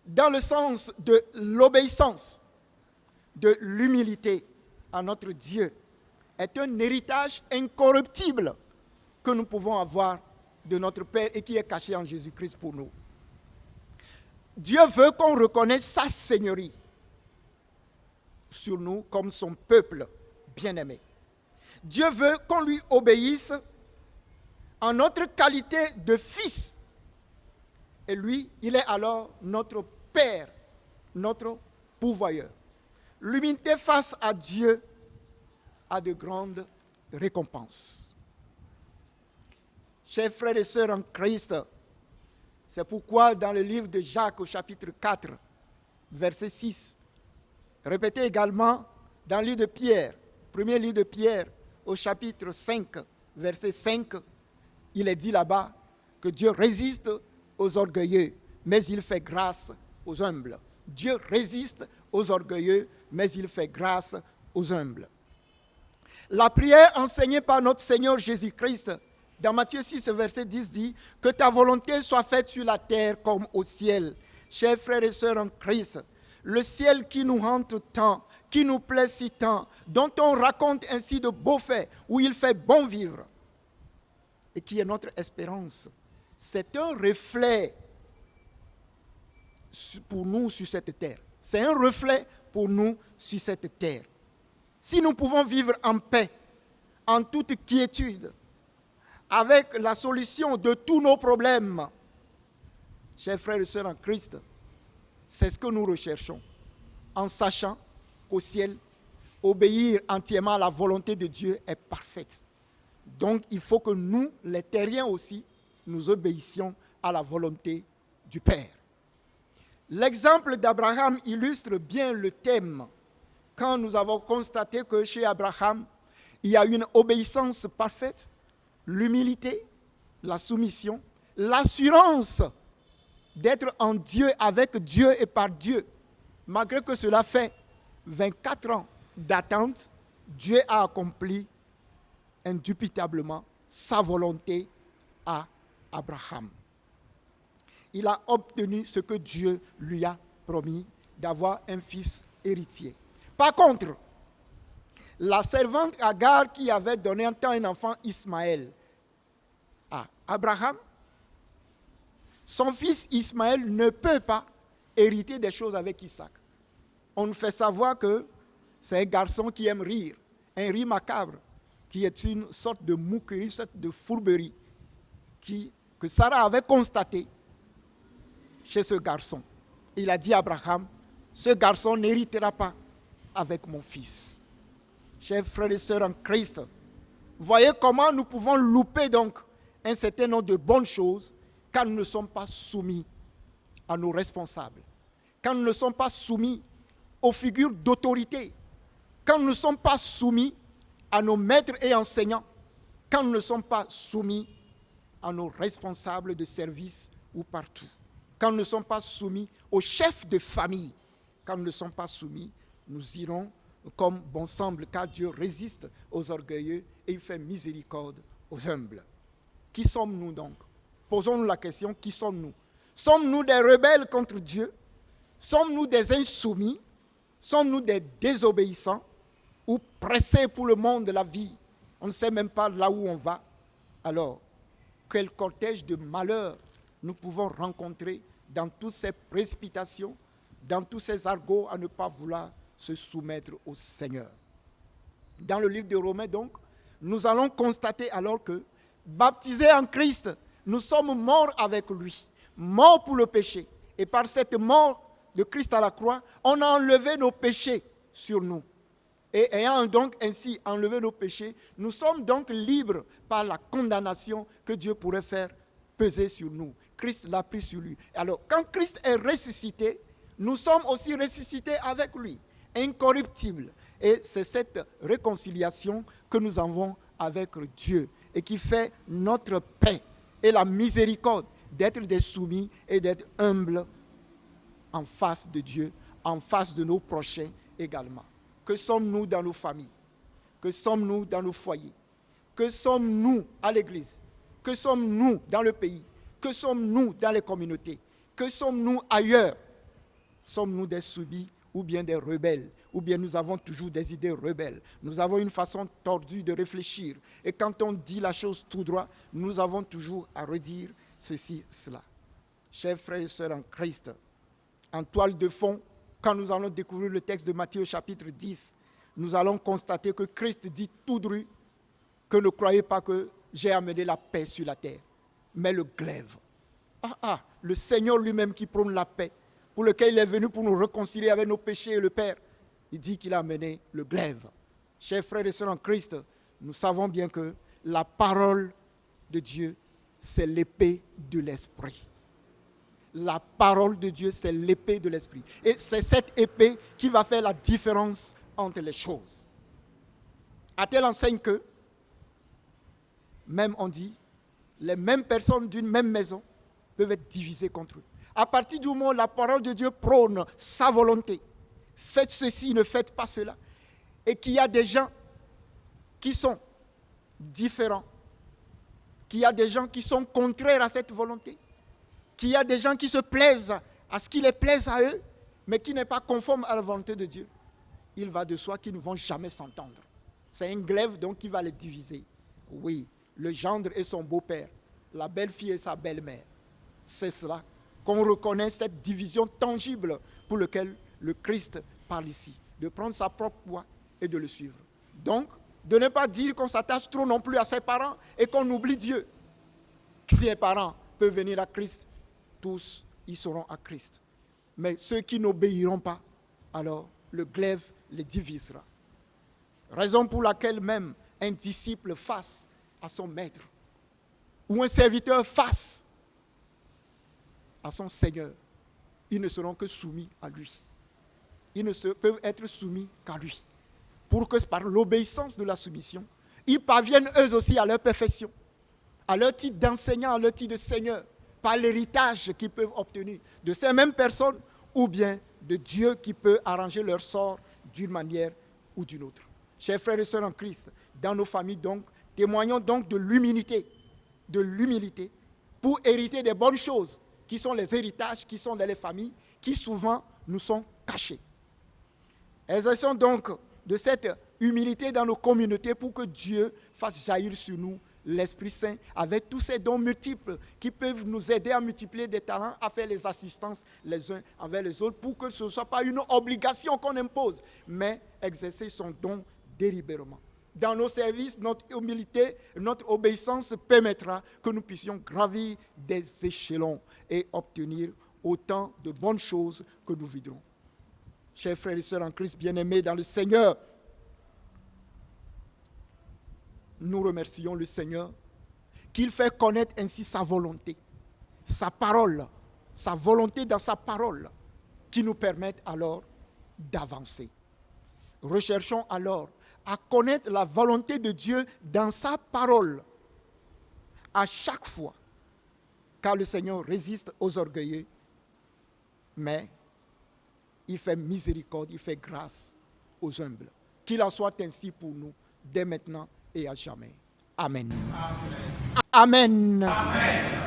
dans le sens de l'obéissance, de l'humilité à notre Dieu, est un héritage incorruptible que nous pouvons avoir de notre Père et qui est caché en Jésus-Christ pour nous. Dieu veut qu'on reconnaisse sa seigneurie sur nous comme son peuple bien-aimé. Dieu veut qu'on lui obéisse en notre qualité de fils. Et lui, il est alors notre Père, notre pourvoyeur. L'humilité face à Dieu a de grandes récompenses. Chers frères et sœurs en Christ, c'est pourquoi dans le livre de Jacques au chapitre 4, verset 6, répétez également dans le livre de Pierre, premier livre de Pierre, au chapitre 5, verset 5, il est dit là-bas que Dieu résiste aux orgueilleux, mais il fait grâce aux humbles. Dieu résiste aux orgueilleux, mais il fait grâce aux humbles. La prière enseignée par notre Seigneur Jésus-Christ, dans Matthieu 6, verset 10 dit « Que ta volonté soit faite sur la terre comme au ciel. » Chers frères et sœurs en Christ, le ciel qui nous hante tant, qui nous plaît si tant, dont on raconte ainsi de beaux faits, où il fait bon vivre, et qui est notre espérance, c'est un reflet pour nous sur cette terre. C'est un reflet pour nous sur cette terre. Si nous pouvons vivre en paix, en toute quiétude, avec la solution de tous nos problèmes, chers frères et sœurs en Christ, c'est ce que nous recherchons, en sachant qu'au ciel, obéir entièrement à la volonté de Dieu est parfaite. Donc, il faut que nous, les terriens aussi, nous obéissions à la volonté du Père. L'exemple d'Abraham illustre bien le thème quand nous avons constaté que chez Abraham, il y a une obéissance parfaite, l'humilité, la soumission, l'assurance d'être en Dieu, avec Dieu et par Dieu. Malgré que cela fait 24 ans d'attente, Dieu a accompli indubitablement sa volonté à Abraham. Il a obtenu ce que Dieu lui a promis, d'avoir un fils héritier. Par contre, la servante Agar qui avait donné un temps un enfant Ismaël à Abraham, son fils Ismaël ne peut pas hériter des choses avec Isaac. On nous fait savoir que c'est un garçon qui aime rire, un rire macabre, qui est une sorte de moquerie, une sorte de fourberie que Sarah avait constaté chez ce garçon. Il a dit à Abraham, ce garçon n'héritera pas avec mon fils. Chers frères et sœurs en Christ, voyez comment nous pouvons louper donc un certain nombre de bonnes choses quand nous ne sommes pas soumis à nos responsables, quand nous ne sommes pas soumis aux figures d'autorité, quand nous ne sommes pas soumis à nos maîtres et enseignants, quand nous ne sommes pas soumis à nos responsables de service ou partout, quand nous ne sommes pas soumis aux chefs de famille, quand nous ne sommes pas soumis, nous irons comme bon semble, car Dieu résiste aux orgueilleux et il fait miséricorde aux humbles. Qui sommes-nous donc? Posons-nous la question, qui sommes-nous? Sommes-nous des rebelles contre Dieu? Sommes-nous des insoumis? Sommes-nous des désobéissants? Ou pressés pour le monde de la vie? On ne sait même pas là où on va. Alors, quel cortège de malheurs nous pouvons rencontrer dans toutes ces précipitations, dans tous ces argots à ne pas vouloir se soumettre au Seigneur. Dans le livre de Romains, donc, nous allons constater alors que, baptisés en Christ, nous sommes morts avec lui, morts pour le péché. Et par cette mort de Christ à la croix, on a enlevé nos péchés sur nous. Et ayant donc ainsi enlevé nos péchés, nous sommes donc libres par la condamnation que Dieu pourrait faire peser sur nous. Christ l'a pris sur lui. Alors, quand Christ est ressuscité, nous sommes aussi ressuscités avec lui, incorruptibles. Et c'est cette réconciliation que nous avons avec Dieu et qui fait notre paix et la miséricorde d'être des soumis et d'être humbles en face de Dieu, en face de nos prochains également. Que sommes-nous dans nos familles? Que sommes-nous dans nos foyers? Que sommes-nous à l'église? Que sommes-nous dans le pays? Que sommes-nous dans les communautés? Que sommes-nous ailleurs? Sommes-nous des soumis ou bien des rebelles? Ou bien nous avons toujours des idées rebelles? Nous avons une façon tordue de réfléchir. Et quand on dit la chose tout droit, nous avons toujours à redire ceci, cela. Chers frères et sœurs en Christ, en toile de fond, quand nous allons découvrir le texte de Matthieu chapitre 10, nous allons constater que Christ dit tout droit que ne croyez pas que j'ai amené la paix sur la terre, mais le glaive. Le Seigneur lui-même qui prône la paix, pour lequel il est venu pour nous réconcilier avec nos péchés et le Père, il dit qu'il a amené le glaive. Chers frères et sœurs en Christ, nous savons bien que la parole de Dieu, c'est l'épée de l'esprit. La parole de Dieu, c'est l'épée de l'esprit. Et c'est cette épée qui va faire la différence entre les choses. À telle enseigne que, même on dit, les mêmes personnes d'une même maison peuvent être divisées contre eux. À partir du moment où la parole de Dieu prône sa volonté, faites ceci, ne faites pas cela, et qu'il y a des gens qui sont différents, qu'il y a des gens qui sont contraires à cette volonté, qu'il y a des gens qui se plaisent à ce qui les plaise à eux, mais qui n'est pas conforme à la volonté de Dieu, il va de soi qu'ils ne vont jamais s'entendre. C'est un glaive donc qui va les diviser. Oui, le gendre et son beau-père, la belle-fille et sa belle-mère. C'est cela qu'on reconnaît, cette division tangible pour laquelle le Christ parle ici, de prendre sa propre voie et de le suivre. Donc, de ne pas dire qu'on s'attache trop non plus à ses parents et qu'on oublie Dieu. Si les parents peuvent venir à Christ, tous y seront à Christ. Mais ceux qui n'obéiront pas, alors le glaive les divisera. Raison pour laquelle même un disciple face à son maître ou un serviteur face à son Seigneur, ils ne seront que soumis à lui. Ils ne peuvent être soumis qu'à lui. Pour que par l'obéissance de la soumission, ils parviennent eux aussi à leur perfection, à leur titre d'enseignant, à leur titre de Seigneur, par l'héritage qu'ils peuvent obtenir de ces mêmes personnes ou bien de Dieu qui peut arranger leur sort d'une manière ou d'une autre. Chers frères et sœurs en Christ, dans nos familles donc, témoignons donc de l'humilité pour hériter des bonnes choses qui sont les héritages, qui sont dans les familles, qui souvent nous sont cachés. Exerçons donc de cette humilité dans nos communautés pour que Dieu fasse jaillir sur nous l'Esprit Saint avec tous ces dons multiples qui peuvent nous aider à multiplier des talents, à faire les assistances les uns envers les autres pour que ce ne soit pas une obligation qu'on impose, mais exercer son don délibérément. Dans nos services, notre humilité, notre obéissance permettra que nous puissions gravir des échelons et obtenir autant de bonnes choses que nous voudrons. Chers frères et sœurs en Christ bien-aimés dans le Seigneur, nous remercions le Seigneur qu'il fait connaître ainsi sa volonté, sa parole, sa volonté dans sa parole, qui nous permettent alors d'avancer. Recherchons alors à connaître la volonté de Dieu dans sa parole à chaque fois, car le Seigneur résiste aux orgueilleux, mais il fait miséricorde, il fait grâce aux humbles. Qu'il en soit ainsi pour nous, dès maintenant et à jamais. Amen. Amen. Amen. Amen.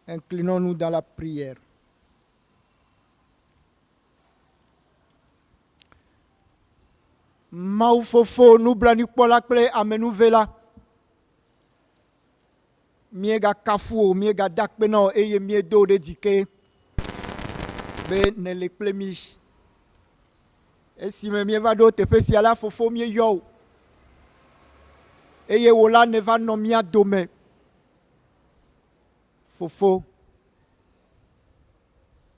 Inclinons-nous dans la prière. Maufofo nous blani pola kple amenu vela. Miega kafu miega dakbeno eye miedo de dike. Be ne le plemi. Esi me mieva do tefe si ala fofo mie yo. Eye wola ne va no mia dome. Fofo.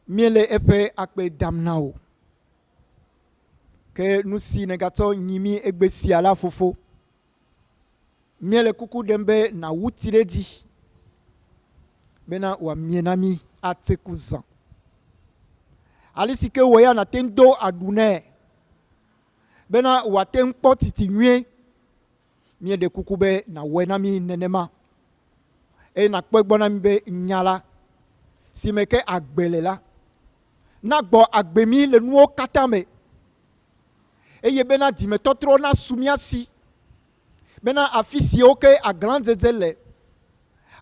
Miele epe akpe damnao. Que nous si negato nyimi egbe si ala fofo. Miele kuku dembe na wutire di. Bena wa mienami atekuzan. Alisike waya na tendo adune. Bena wa tempo titinwe. Mie de kukube na wenami nenema. E na kwegbonami be nyala. Si meke agbelela. Na gbo agbemi le nuo katame. E ye bena di me totro na sumiasi. Bena afisi oke a grande zele.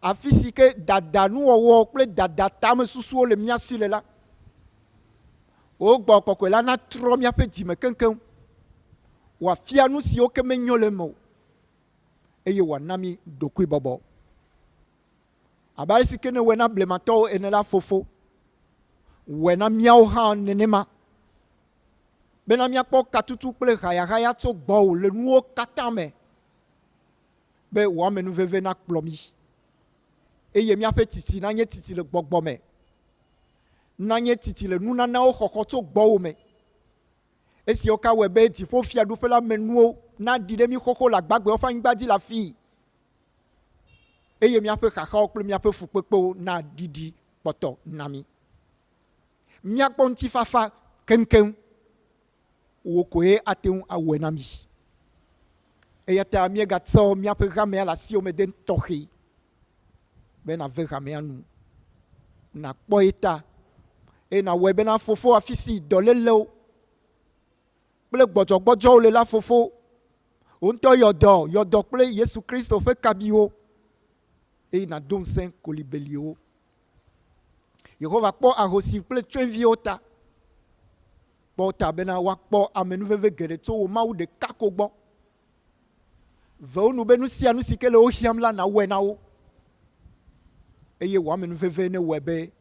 Afisi ke dada nu owo ple dada tam susu le miasi le la. O gbo kokwe la na tro mi ape di me kenken. Wa fia nu si oke me nyole mo. Eye wanami dokui bobo. Abali si kene wena blemato enela fofo. Wena miao ha nenema. Bena miakpo katutu ple haya to gbo le nuo katame. Be wame nou veve na plomi. Eye miape titi nanye titi le gbogbo me. Nanye titi le nuna na o hokoto gbo me. Esi oka webe di po fia du pela menuo na didemi koko la gbagbe ofa ngba di la fi. Eye miape kaka okple miape fukpepo na didi poto nami. Miakpo ntifafa kenken. Wokoe ateun awenami. eya ta míegatsɔ míaƒe hamea le asiwome de tɔxɛ be nave hamea nu nakpɔ ye ta eye nawɔe bena fofo afi si dɔlélewo kple gbɔdzɔgbɔdzɔwo le la fofo wò ŋutɔ yɔdɔ kple Yesu Kristo ƒe kabiwo eye nàdo ŋusẽ kolibeliwo. Yehova kpɔ ahosi kple tsyɔ̃eviwo ta kpɔ ta bena woakpɔ amenuveve geɖe tso wò Mawu ɖeka ko gbɔ. Ve wo nu be nu sia nu si ke le wo hiãm la nawɔe na wo eye wò amenuveve ne wɔe be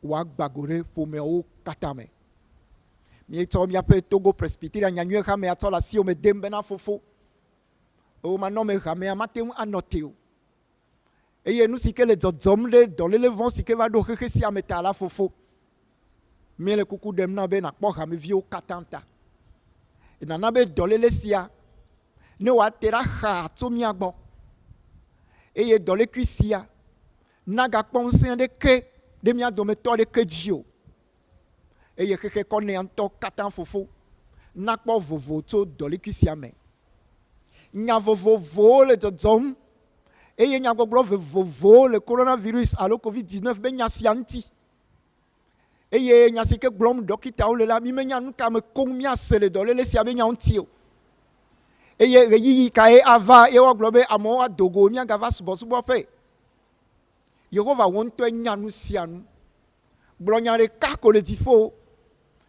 wòagbã go ɖe ƒomeawo katã me. Míetsɔ míaƒe Togo Presbyteria nyanyuie hamea tsɔ le asiwome dem bena fofo womanɔme hamea mate ŋu anɔ te o. Eye nu si ke le dzɔdzɔm ɖe dɔléle vɔ si ke va ɖo xexe sia me ta la fofo míele kuku ɖem na be nàkpɔ hameviwo katã ta. Nana be dɔléle sia ne wòate ɖa xa tso mía gbɔ eye dɔlékui sia nagakpɔ ŋusẽ aɖeke ɖe mía dometɔ aɖeke dzi o eye xexe kɔ nea ŋutɔ katã fofo nakpɔ vovo tso dɔlékui sia me. Nya vovovowo le dzɔdzɔm eye nyagbɔgblɔ vovovowo le coronavirus alo COVID-19 be nya sia ŋuti eye nya si ke gblɔm dɔkitawo le la mi menya nu ka me koŋ míase le dɔléle sia be nya ŋuti o. Eye ɣeyiɣi kae ava ye woagblɔ be amewo adogo míagava subɔsubɔƒe. Yehova wo ŋutɔe nya nu sia nu. Gblɔ nya ɖeka ko le dziƒo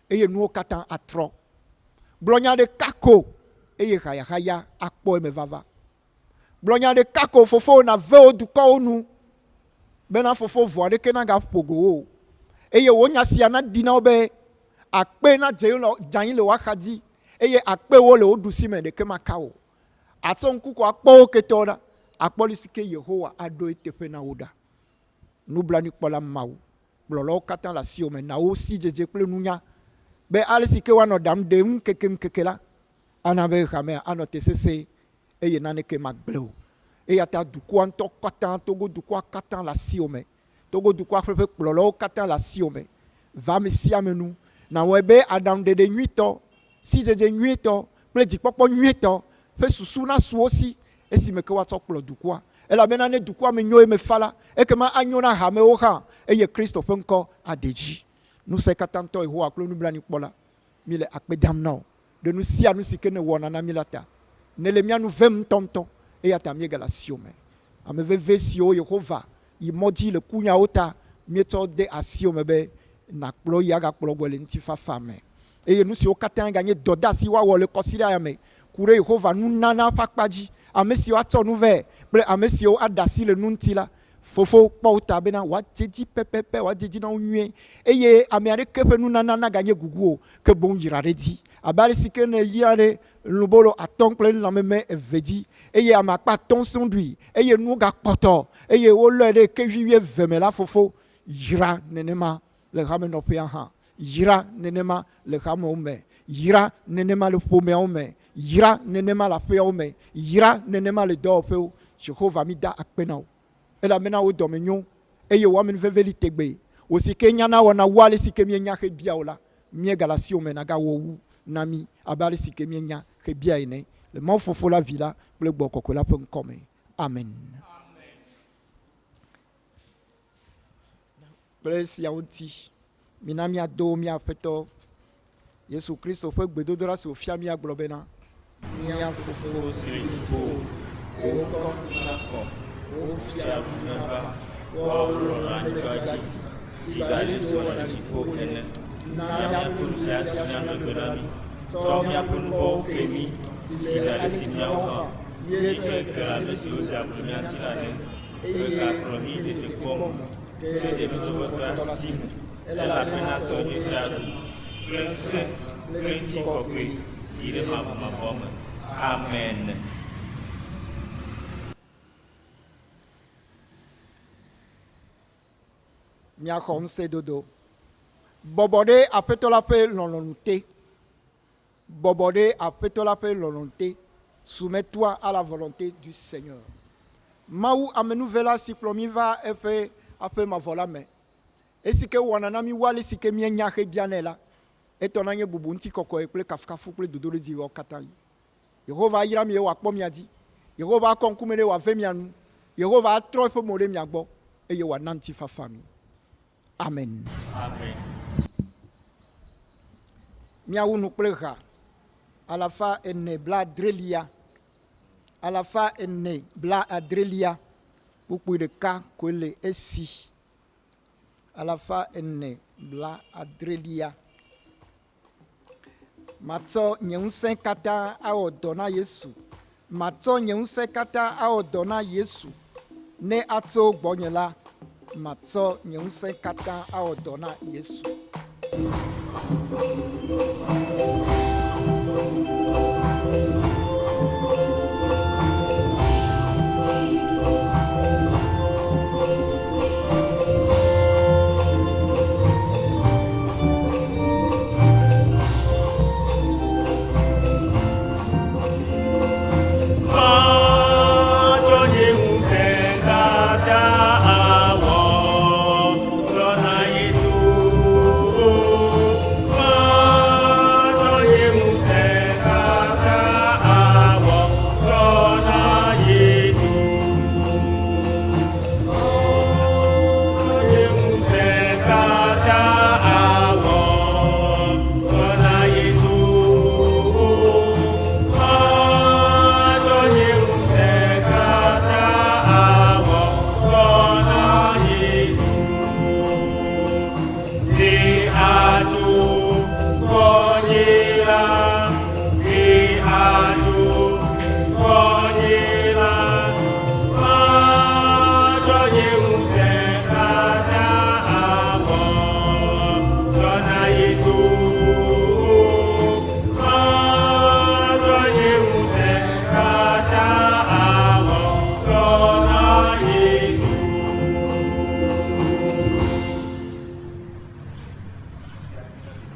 eye nuwo katã atrɔ. Gblɔ nya ɖeka ko eye hayahaya akpɔ eme vava. Gblɔ nya ɖeka ko fofo nave wo dukɔwo nu bena fofo vɔ aɖeke nagaƒo go wo eye wo nya sia naɖi na wo be akpe nadze anyi le wo axadzi eye akpewo le wo ɖusi me ɖeke maka o. Atsɔ ŋku ko akpɔ wo ketɔwo ɖa akpɔ li si ke Yehowa aɖo teƒe na wo ɖa. Nublanuikpɔla Mawu kplɔlawo katã le asiwome na wo si dzedze kple nunya be ale si ke woanɔ ɖam ɖem keke la ana be hamea anɔ te sesẽ eye naneke magblẽ o. Eya ta dukɔa ŋutɔ katã Togo dukɔa katã le asiwome. Togo dukɔa ƒe kplɔlawo katã le asiwome. Va ame sia ame nu nawɔe be aɖaŋuɖeɖe nyuitɔ, sidzedze nyuitɔ kple dzikpɔkpɔ nyuitɔ ƒe susu nasu wo si esime ke woatsɔ kplɔ dukɔa. Elabena ne dukɔa me nyo eme fa la ekema anyo na hamewo hã eye Kristo ƒe ŋkɔ ade dzi. Nusẽ katã ŋutɔ Yehowa kple nublanuikpɔla mi le akpe dam na wo ɖe nu sia nu si ke ne wɔna na mi la ta. Ne le mía nu vem ŋutɔŋutɔ eya ta míegale asiwome. Ame veve siwo Yehova yi mɔ dzi le kunyawo ta míetsɔ de asiwome be nakplɔ yi agakplɔ gbɔ le ŋutifafa me. Eye nu siwo katã ganye dɔdeasi woawɔ le kɔsiɖa ya me ku ɖe Yehova nunana ƒe akpa dzi. Ame siwo atsɔ nu vɛ kple ame siwo aɖe asi le nu ŋuti la fofo kpɔ wo ta bena woadze dzi pɛpɛpɛ woadze dzi na wo nyuie eye ame aɖeke ƒe nunana naganye gugu o ke boŋ yra ɖe dzi abe ale si ke ne yra ɖe lubolo 5 kple lãmeme 2 dzi eye ame akpa 5 sɔ̃ ɖui eye nu gakpɔtɔ eye wolɔe ɖe kevi 2 me la fofo yra nenema le hamenɔƒea hã, yra nenema le hamewo me, yra nenema le ƒomeawo me, yra nenema le aƒeawo me, yra nenema le dɔwɔƒewo. Jehova mi da akpe na wo elabena wo dɔme nyo eye wo amenuveve li tegbe. Wo si ke nyana wɔna wu ale si ke mienya xe bia wo la míegale asiwome nagawɔ wu na mi abe ale si ke mienya xe bia ene le Mawu Fofo la Vi la kple Gbɔgbɔ Kɔkɔe la ƒe ŋkɔ me. Amen. Kple siawo ŋuti mina míado mía Aƒetɔ Yesu Kristo ƒe gbedodoɖa si wòfia mía gblɔ bena mía Fofo si le dziƒo, wò ŋkɔ si nakɔ, wofia míava, woawolɔna anyigba si gale si wɔna le dziƒo ene. Na míaƒe nu sia sia megbe na mí, tsɔ míaƒe nu vɔ̃wo ke mí si le ale si míawo hã míetsɔe ke ame siwo de agble mía ŋuti la ne, megakplɔ mí ɖe tekpɔ me, ke ɖe mí tso ƒe asi me, elabena tɔnye kple aɖu kple ŋusẽ kple ŋutikɔkɔe yi ɖe mavɔmavɔ me. Amen. Miaxɔ ŋusẽdodo. Bɔbɔ ɖe Aƒetɔ la ƒe lɔlɔ̃nu te. Bɔbɔ ɖe Aƒetɔ la ƒe lɔlɔ̃nu te. Soumets-toi à la volonté du Seigneur. Mawu amenuvela si kplɔ mi va eƒe aƒe mavɔ la me. Esi ke wɔna na mi wale si ke mienya xe bia nɛ la, etɔ na nye bubu ŋutikɔkɔe kple kafukafu kple dodoɖedzi wɔ katã yi. Yehova ayra mi wa kpɔ mia dzi. Yehova akɔ ŋkume ɖe wòave mia nu. Yehova atrɔ eƒe mo ɖe mia gbɔ eye wòana ŋutifafa mi. Amen. Amen. Miawu nu kple ha. Alafa ene bla adrelia. Alafa ene bla adrelia. Kpukpui ɖeka koe le esi. Alafa ene bla adrelia. Matsɔ nye ŋusẽ katã awɔ dɔ na Yesu. Matsɔ nye ŋusẽ katã awɔ dɔ na Yesu. Ne atso gbɔnye la, matsɔ nye ŋusẽ katã awɔ dɔ na Yesu.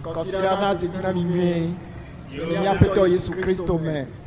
Considérant dedina mimie, miapeto Yesu Kristo me.